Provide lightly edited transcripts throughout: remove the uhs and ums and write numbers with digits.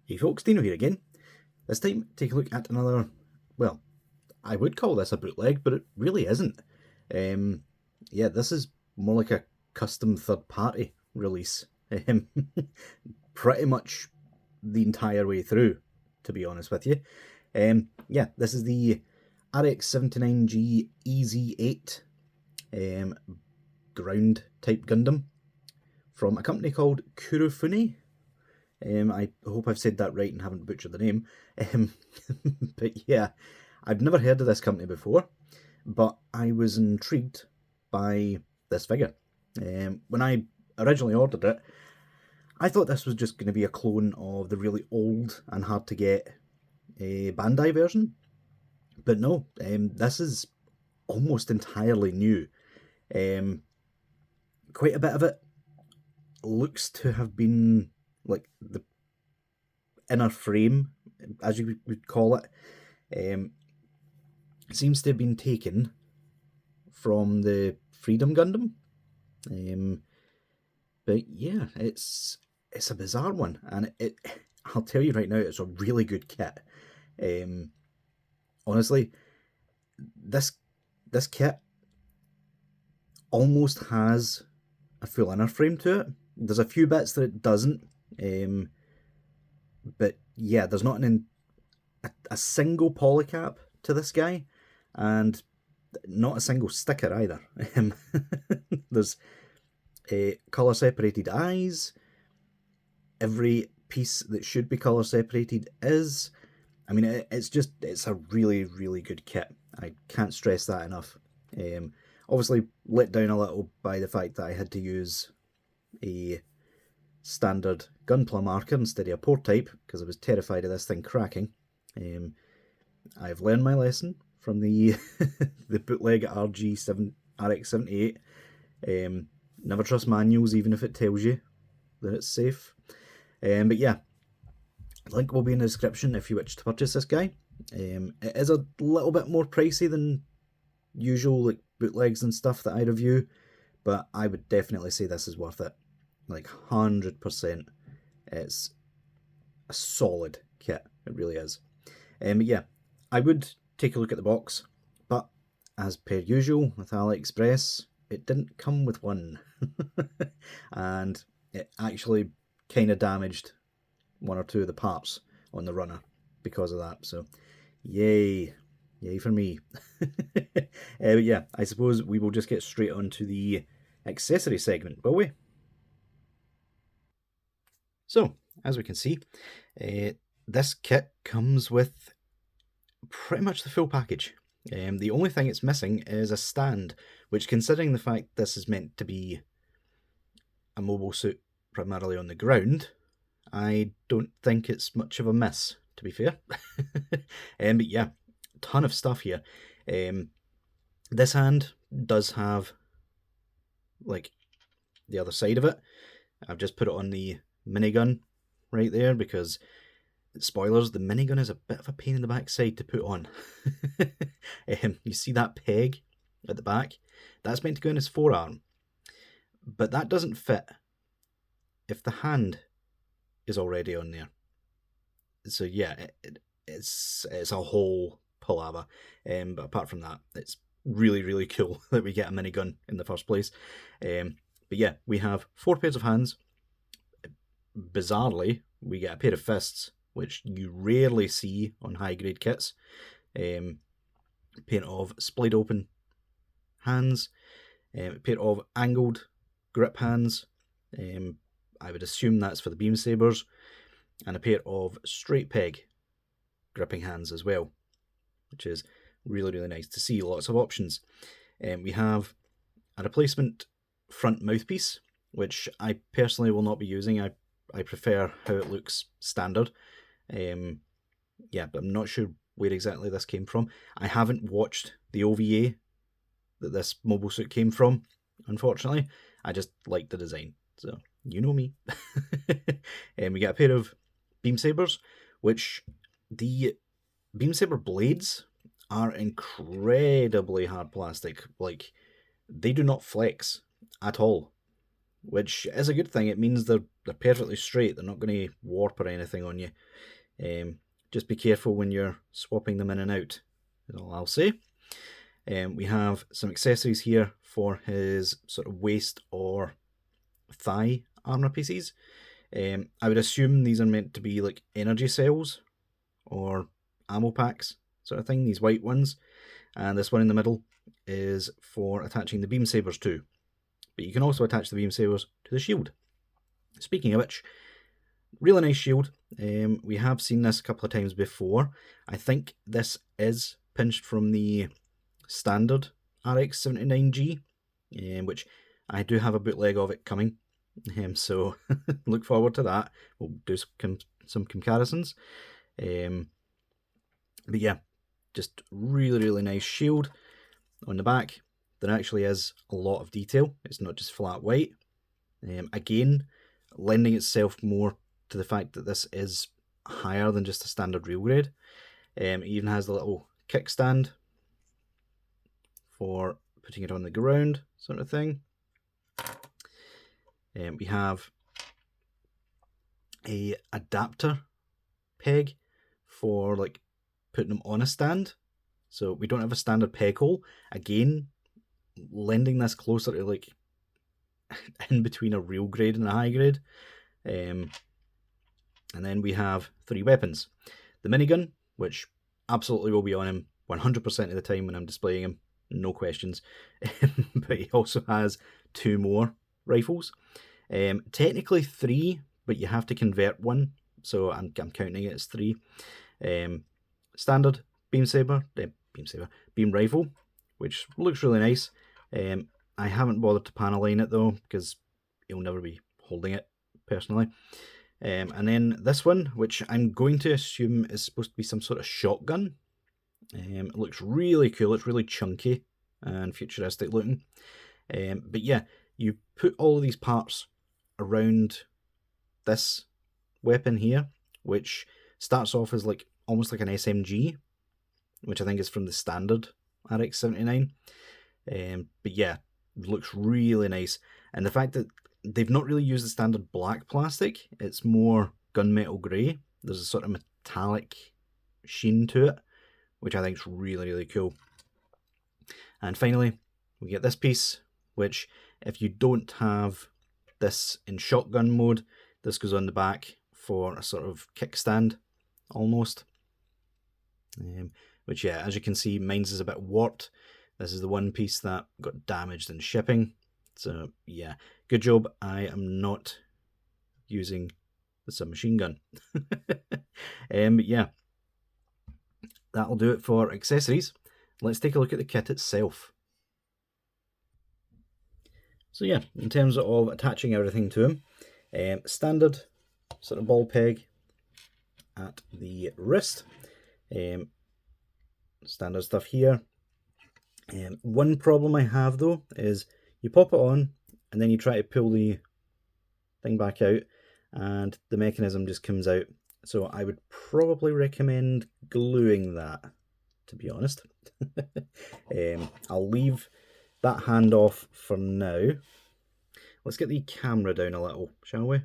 Hey folks, Deano here again. This time, take a look at another, well, I would call this a bootleg, but it really isn't. Yeah, this is more like a custom third-party release. Um, Pretty much the entire way through, to be honest with you. Yeah, this is the RX-79G EZ8 ground-type Gundam from a company called KUROFONE. I hope I've said that right and haven't butchered the name. But yeah, I've never heard of this company before, but I was intrigued by this figure. When I originally ordered it, I thought this was just going to be a clone of the really old and hard to get Bandai version. But no, this is almost entirely new. Quite a bit of it looks to have been like the inner frame, as you would call it, seems to have been taken from the Freedom Gundam. But yeah, it's a bizarre one, and I'll tell you right now, it's a really good kit. Honestly, this kit almost has a full inner frame to it. There's a few bits that it doesn't, but yeah, there's not a single polycap to this guy, and not a single sticker either. There's colour separated eyes. Every piece that should be colour separated is. I mean, it's a really, really good kit. I can't stress that enough. Obviously let down a little by the fact that I had to use a standard Gunpla marker instead of a port type, because I was terrified of this thing cracking. I've learned my lesson from the the bootleg RX-78. Never trust manuals, even if it tells you that it's safe. But yeah, link will be in the description if you wish to purchase this guy. It is a little bit more pricey than usual like bootlegs and stuff that I review, but I would definitely say this is worth it. Like 100%. It's a solid kit. It really is. But yeah, I would take a look at the box, but as per usual with AliExpress, it didn't come with one. And it actually kind of damaged one or two of the parts on the runner because of that. So, yay for me. But yeah, I suppose we will just get straight on to the accessory segment, will we? So, as we can see, this kit comes with pretty much the full package. The only thing it's missing is a stand, which, considering the fact this is meant to be a mobile suit primarily on the ground, I don't think it's much of a miss, to be fair. But yeah, ton of stuff here. This hand does have, like, the other side of it. I've just put it on the minigun right there because, spoilers, the minigun is a bit of a pain in the backside to put on. You see that peg at the back? That's meant to go in his forearm, but that doesn't fit if the hand is already on there. So yeah, it's a whole palaver. But apart from that, it's really, really cool that we get a minigun in the first place. But yeah, we have 4 pairs of hands. Bizarrely, we get a pair of fists, which you rarely see on high-grade kits. A pair of splayed open hands, a pair of angled grip hands. I would assume that's for the beam sabers, and a pair of straight peg gripping hands as well, which is really, really nice to see. Lots of options. We have a replacement front mouthpiece, which I personally will not be using. I prefer how it looks standard. Yeah, but I'm not sure where exactly this came from. I haven't watched the OVA that this mobile suit came from, unfortunately. I just like the design, so you know me. And we get a pair of beam sabers, which the beam saber blades are incredibly hard plastic. Like, they do not flex at all. which is a good thing. It means they're perfectly straight. They're not going to warp or anything on you. Just be careful when you're swapping them in and out, is all I'll say. We have some accessories here for his sort of waist or thigh armor pieces. I would assume these are meant to be like energy cells or ammo packs sort of thing, these white ones. And this one in the middle is for attaching the beam sabers to. But you can also attach the beam sabers to the shield. Speaking of which, really nice shield. We have seen this a couple of times before. I think this is pinched from the standard RX-79G, which I do have a bootleg of it coming. So look forward to that. We'll do some comparisons. But yeah, just really nice shield. On the back, there actually is a lot of detail. It's not just flat white. Again, lending itself more to the fact that this is higher than just a standard real grade. It even has the little kickstand for putting it on the ground, sort of thing. We have a adapter peg for like putting them on a stand. So we don't have a standard peg hole. Again, lending this closer to like in between a real grade and a high grade. And then we have 3 weapons. The minigun, which absolutely will be on him 100% of the time when I'm displaying him, no questions. But he also has 2 more rifles. Technically 3, but you have to convert one, so I'm counting it as 3. Standard beam rifle, which looks really nice. I haven't bothered to panel line it though, because you'll never be holding it personally. And then this one, which I'm going to assume is supposed to be some sort of shotgun. It looks really cool. It's really chunky and futuristic looking. But yeah, you put all of these parts around this weapon here, which starts off as like almost like an SMG, which I think is from the standard RX-79. But yeah, looks really nice. And the fact that they've not really used the standard black plastic, it's more gunmetal grey. There's a sort of metallic sheen to it, which I think is really cool. And finally, we get this piece, which if you don't have this in shotgun mode, this goes on the back for a sort of kickstand, almost. Which yeah, as you can see, mine's is a bit warped. This is the one piece that got damaged in shipping. So yeah, good job. I am not using the submachine gun. But yeah, that'll do it for accessories. Let's take a look at the kit itself. So yeah, in terms of attaching everything to him, standard sort of ball peg at the wrist. Standard stuff here. One problem I have though is you pop it on and then you try to pull the thing back out and the mechanism just comes out. So I would probably recommend gluing that, to be honest. I'll leave that hand off for now. Let's get the camera down a little, shall we?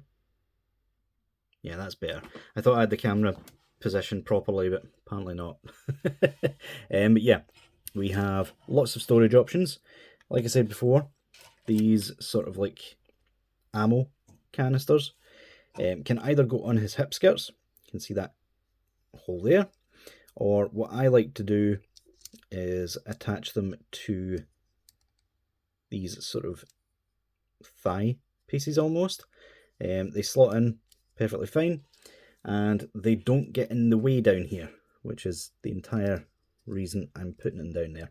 Yeah, that's better. I thought I had the camera positioned properly, but apparently not. But yeah, we have lots of storage options. Like I said before, these sort of like ammo canisters can either go on his hip skirts, you can see that hole there, or what I like to do is attach them to these sort of thigh pieces almost. They slot in perfectly fine and they don't get in the way down here, which is the entire reason I'm putting them down there.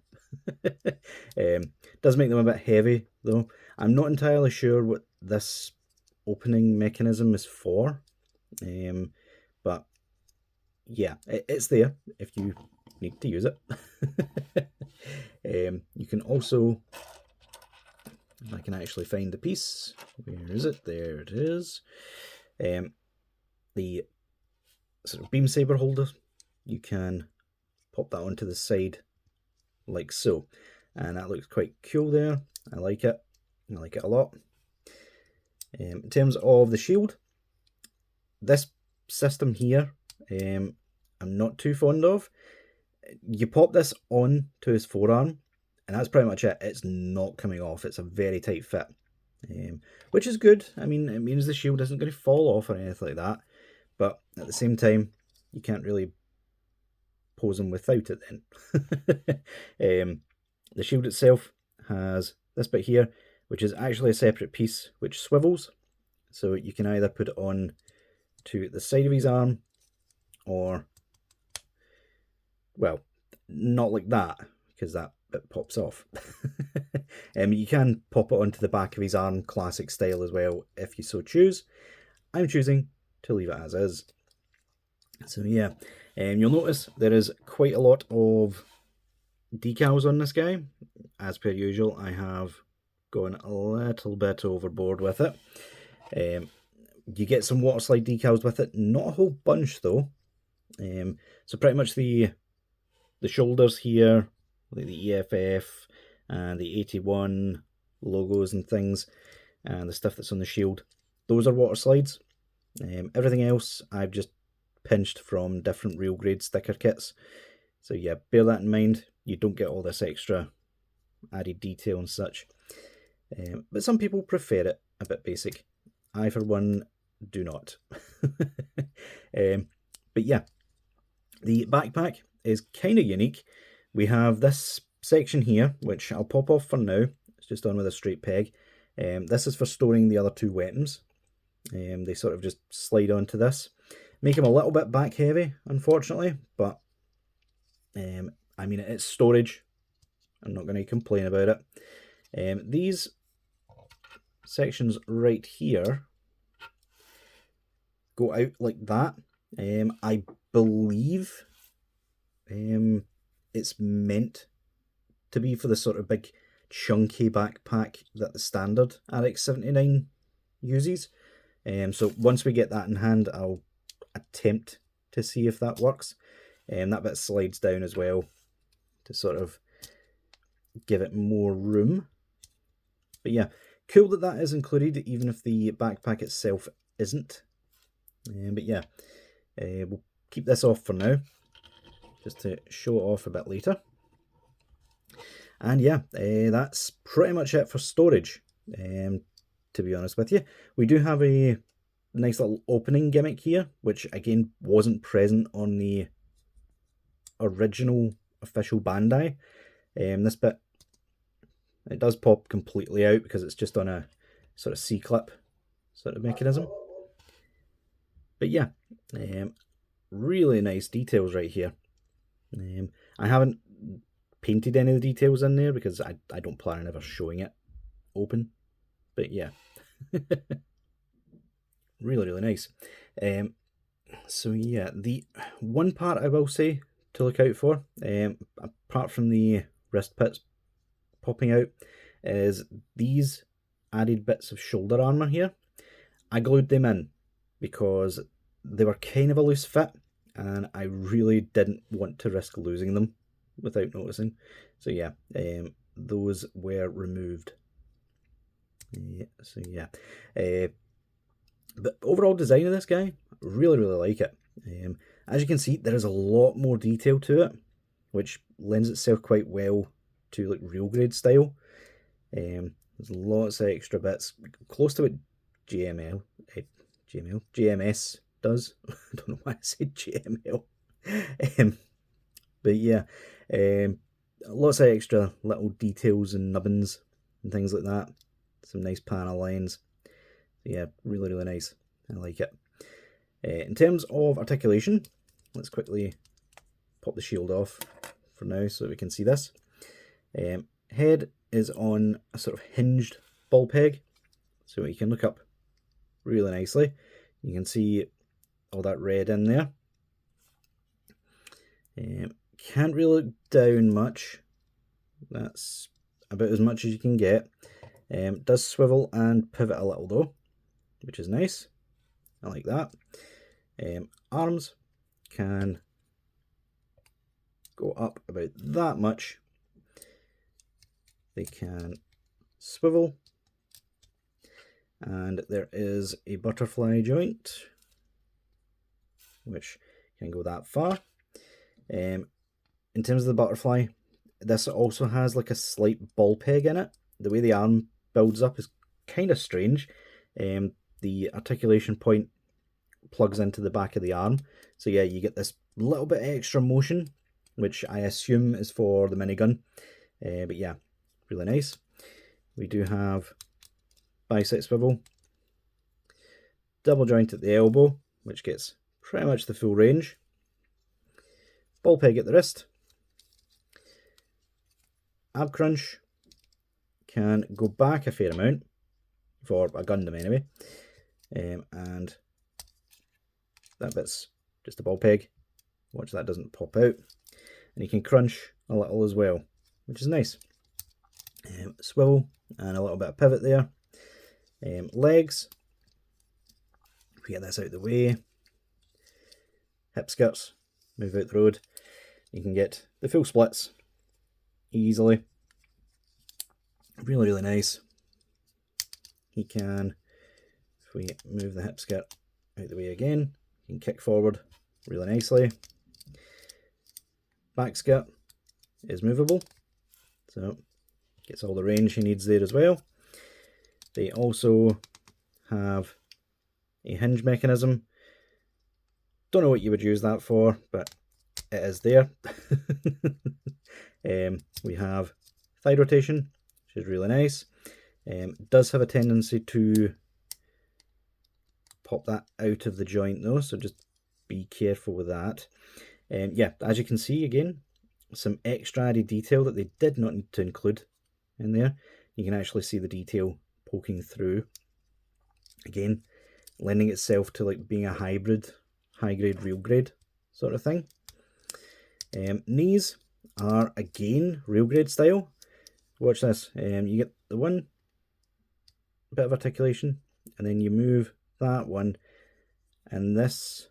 Does make them a bit heavy though. I'm not entirely sure what this opening mechanism is for, but yeah, it's there if you need to use it. You can also, if I can actually find the piece, where is it? There it is. The sort of beam saber holder, you can pop that onto the side like so, and that looks quite cool there. I like it a lot. In terms of the shield, this system here, I'm not too fond of. You pop this on to his forearm, and that's pretty much it. It's not coming off. It's a very tight fit, which is good. I mean, it means the shield isn't going to fall off or anything like that. But at the same time, you can't really pose him without it then. The shield itself has this bit here, which is actually a separate piece which swivels. So you can either put it on to the side of his arm, or, well, not like that, because that bit pops off. You can pop it onto the back of his arm, classic style as well, if you so choose. I'm choosing to leave it as is. So yeah, you'll notice there is quite a lot of decals on this guy. As per usual, I have gone a little bit overboard with it. You get some water slide decals with it, not a whole bunch though. So pretty much the shoulders here, like the EFF and the 81 logos and things, and the stuff that's on the shield, those are water slides. Everything else I've just pinched from different real grade sticker kits. So yeah, bear that in mind. You don't get all this extra added detail and such. But some people prefer it a bit basic. I, for one, do not. But yeah, the backpack is kind of unique. We have this section here, which I'll pop off for now. It's just on with a straight peg. This is for storing the other two weapons. They sort of just slide onto this. Make them a little bit back heavy, unfortunately, but I mean, it's storage. I'm not going to complain about it. These sections right here go out like that. I believe it's meant to be for the sort of big chunky backpack that the standard RX-79 uses. So once we get that in hand, I'll attempt to see if that works. That bit slides down as well to sort of give it more room. But yeah, cool that that is included, even if the backpack itself isn't. But yeah, we'll keep this off for now, just to show it off a bit later. And yeah, that's pretty much it for storage, to be honest with you. We do have a nice little opening gimmick here, which again wasn't present on the original official Bandai. This bit, it does pop completely out because it's just on a sort of C-clip sort of mechanism. But yeah, really nice details right here. I haven't painted any of the details in there because I don't plan on ever showing it open. But yeah, really nice. So yeah, the one part I will say to look out for, apart from the wrist pits popping out, is these added bits of shoulder armor here. I glued them in because they were kind of a loose fit, and I really didn't want to risk losing them without noticing. So yeah, those were removed. Yeah, so yeah, but overall design of this guy, really like it. As you can see, there is a lot more detail to it, which lends itself quite well to like real grade style. There's lots of extra bits, close to what GMS does. I don't know why I said GML. But yeah, lots of extra little details and nubbins and things like that. Some nice panel lines. Yeah, really nice. I like it. In terms of articulation, let's quickly pop the shield off for now so we can see this. Head is on a sort of hinged ball peg, so you can look up really nicely. You can see all that red in there. Can't really look down much. That's about as much as you can get. It does swivel and pivot a little though, which is nice. I like that. Arms can go up about that much. They can swivel, And there is a butterfly joint, which can go that far. In terms of the butterfly, this also has like a slight ball peg in it. The way the arm builds up is kind of strange. The articulation point plugs into the back of the arm. So yeah, you get this little bit extra motion, which I assume is for the minigun. But yeah, really nice. We do have bicep swivel, double joint at the elbow, which gets pretty much the full range, ball peg at the wrist, ab crunch, can go back a fair amount, for a Gundam anyway, and that bit's just a ball peg. Watch that doesn't pop out. And you can crunch a little as well, which is nice. Swivel and a little bit of pivot there. Legs, if we get this out of the way, hip skirts, move out the road, you can get the full splits easily. Really, really nice. He can, if we move the hip skirt out the way again, you can kick forward really nicely. Back skirt is movable, so gets all the range he needs there as well. They also have a hinge mechanism. Don't know what you would use that for, but it is there. We have thigh rotation, which is really nice. Does have a tendency to pop that out of the joint though, so just be careful with that. Yeah, as you can see, again, some extra added detail that they did not need to include in there. You can actually see the detail poking through. Again, lending itself to like being a hybrid, high grade, real grade sort of thing. Knees are again real grade style. Watch this. You get the one bit of articulation, and then you move that one, and this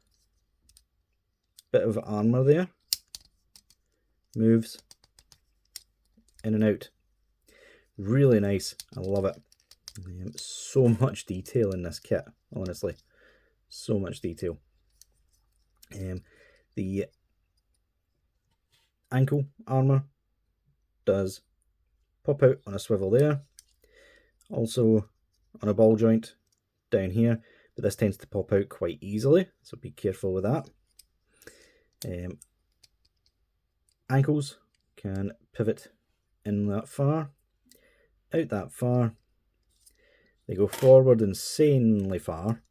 bit of armor there moves in and out. Really nice. I love it. So much detail in this kit, honestly. So much detail. The ankle armor does pop out on a swivel there. Also on a ball joint down here, but this tends to pop out quite easily, so be careful with that. Ankles can pivot in that far, out that far. They go forward insanely far.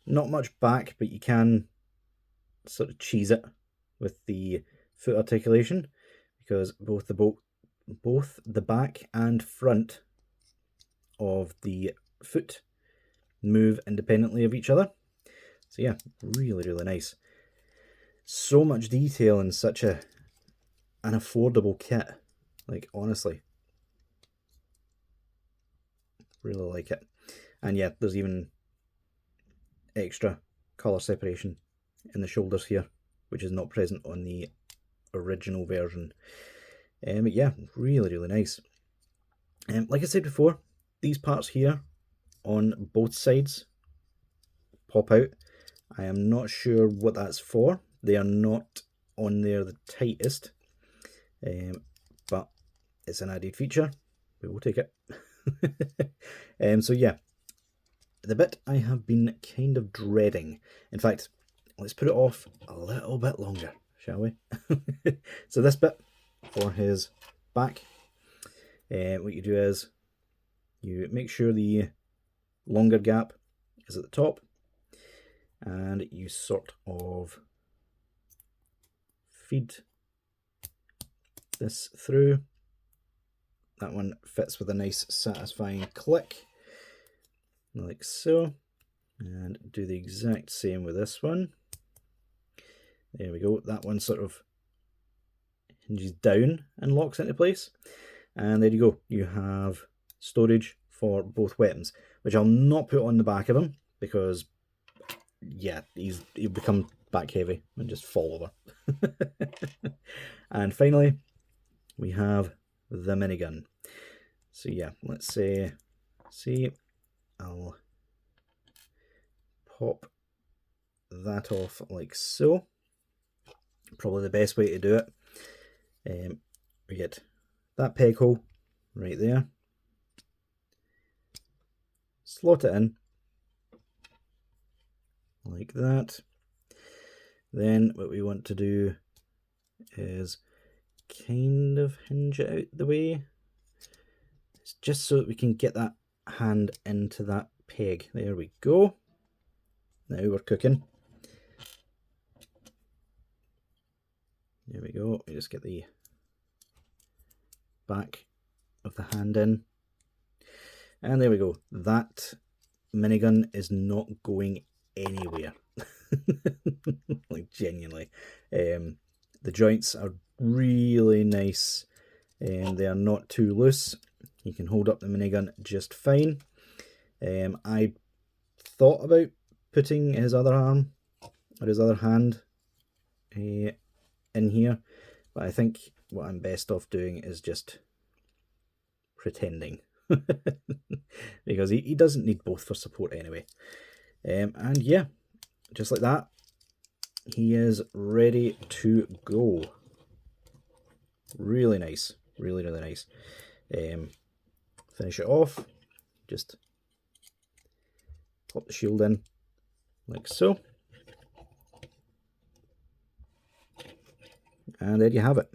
Not much back, but you can sort of cheese it with the foot articulation, because both the back and front of the foot move independently of each other. So yeah, really, really nice. So much detail in such an affordable kit. Like, honestly. Really like it. And yeah, there's even extra colour separation in the shoulders here, which is not present on the original version. But yeah, really, really nice. Like I said before, these parts here on both sides pop out. I am not sure what that's for. They are not on there the tightest, but it's an added feature. We will take it. So yeah, the bit I have been kind of dreading. In fact, let's put it off a little bit longer, shall we? So this bit for his back, what you do is you make sure the longer gap is at the top, and you sort of feed this through. That one fits with a nice satisfying click, like so, and do the exact same with this one. There we go. That one sort of hinges down and locks into place, and there you go. You have storage for both weapons, which I'll not put on the back of him because, yeah, he'll become back heavy and just fall over. And finally, we have the minigun. So yeah, let's say see, I'll pop that off like so. Probably the best way to do it. We get that peg hole right there, slot it in like that. Then what we want to do is kind of hinge it out the way. It's just so that we can get that hand into that peg. There we go. Now we're cooking. There we go. We just get the back of the hand in. And there we go. That minigun is not going anywhere. Like, genuinely. The joints are really nice and they are not too loose. You can hold up the minigun just fine. I thought about putting his other arm or his other hand in here, but I think what I'm best off doing is just pretending. Because he doesn't need both for support anyway. And yeah, just like that, he is ready to go. Really nice, really nice. Finish it off, just pop the shield in like so, and there you have it.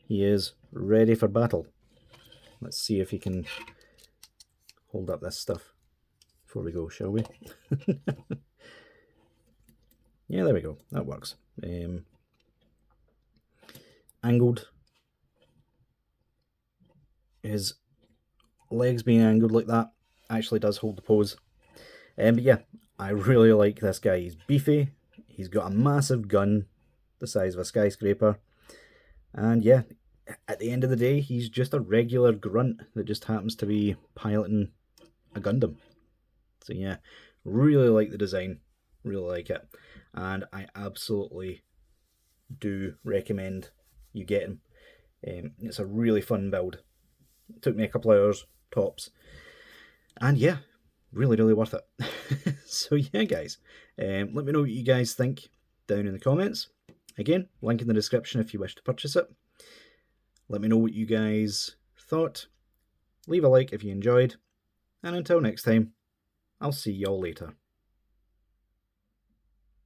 He is ready for battle. Let's see if he can hold up this stuff before we go, shall we? Yeah, there we go. That works. Angled. His legs being angled like that actually does hold the pose. But yeah, I really like this guy. He's beefy. He's got a massive gun the size of a skyscraper. And yeah, at the end of the day, he's just a regular grunt that just happens to be piloting a Gundam. So yeah, really like the design. Really like it. And I absolutely do recommend you get him. It's a really fun build. It took me a couple hours tops. And yeah, really worth it. So yeah, guys, let me know what you guys think down in the comments. Again, link in the description if you wish to purchase it. Let me know what you guys thought. Leave a like if you enjoyed. And until next time, I'll see y'all later.